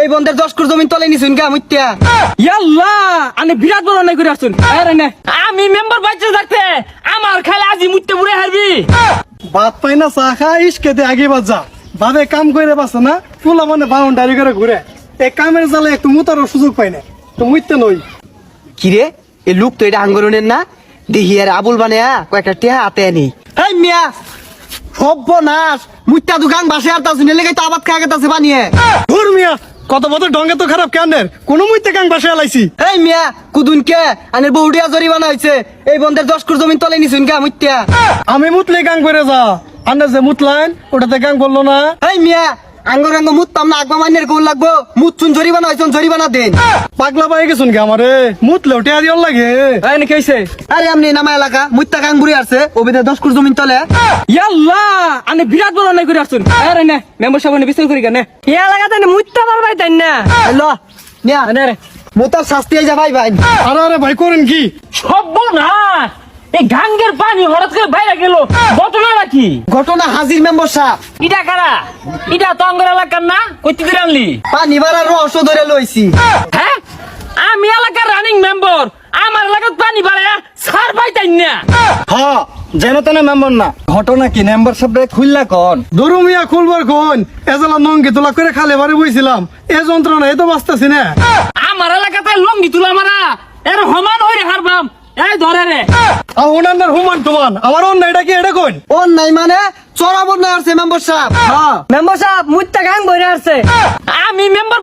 এই বন্ধের 10 কোটি জমি তলে নিছুন কা মুত্যা ইয়াল্লাহ আনে বিরাট বড় নাই করে আসুন আরে না আমি মেম্বার বাইচে থাকতে আমার খালি আজি মুত্তে বুড়ে হারবি বাদ পাই না চা খা ইস্কেতে আগে বাজা ভাবে কাম করে বাসে না ফুলা মানে বাউন্ডারি করে ঘুরে এই কামের জালে একটু মুতারও সুযোগ পাই না তো মুইতে নই কিরে এই লোক তো এটা আঙ্গরনের না দেখি আর আবুল বানায়া কয়েকটা টিহা হাতে আনি এই মিয়া সর্বনাশ মুত্যা দোকান বাসে আর তা শুনে লেগে তো আবাদ খায় গেছে বানিয়ে ধুর মিয়া কত বড় ডঙ্গে তো খারাপ কেনের কোন মুইতে কাং বাসে আলাইছি এই মিয়া কুদুনকে আনের বহুডিয়া জরিমানা হয়েছে এই বন্ধের 10 কোটি জমি তলে নিছুন কা মুত্যা আমি মুতলে গাং করে যা আন্দাজ যে মুতলাইন ওটাতে গাং বললো না এই মিয়া আঙ্গর আঙ্গ মুততাম না আগবা মাইনের কোন লাগবো মুতছুন জরিমানা হইছুন জরিমানা দেন পাগলা পাই গেছুন কে আমারে মুতলে ওটা দিও লাগে এই নে কইছে আরে আমনি নামা এলাকা মুত্তা কাং বুড়ি আছে ওবিদে 10 কোটি জমি তলে ইয়াল্লাহ আনে বিরাট বড় নাই করে আসুন আরে না মেম্বার সাহেব বিচার করি কেন ইয়া লাগাতে মুত্তে পারবাই তাই না হ্যালো নিয়া আরে রে মোতার শাস্তি আই যা ভাই ভাই আরে আরে ভাই করেন কি সর্বনাশ এই গাঙ্গের পানি হঠাৎ করে বাইরে গেল ঘটনা নাকি ঘটনা হাজির মেম্বার সাহেব ইটা কারা ইটা তো আঙ্গর এলাকার না কইতে দিন আনলি পানি বাড়ার রহস্য ধরে লইছি হ্যাঁ আমি এলাকার রানিং মেম্বার আমার এলাকার পানি বাড়ায় সার পাইতাই না হ্যাঁ যেন তেন মেম্বার না ঘটনা কি মেম্বার সব খুললা কোন দরু মিয়া খুলবার কোন এজলা নঙ্গি তোলা করে খালে বাড়ি বইছিলাম এ যন্ত্রণা এ তো বাঁচতেছি না আমার এলাকাতে লঙ্গি তুলা মারা এর সমান হইরে হারবাম এই ধরে রে ওনার হুমান টুমান আমার অন্য এটা কি এটা কোন ও নাই মানে চড়াবো না আছে মেম্বার সাহেব মেম্বার সাহেব মুত্তা গাং বইরে আসছে আমি মেম্বার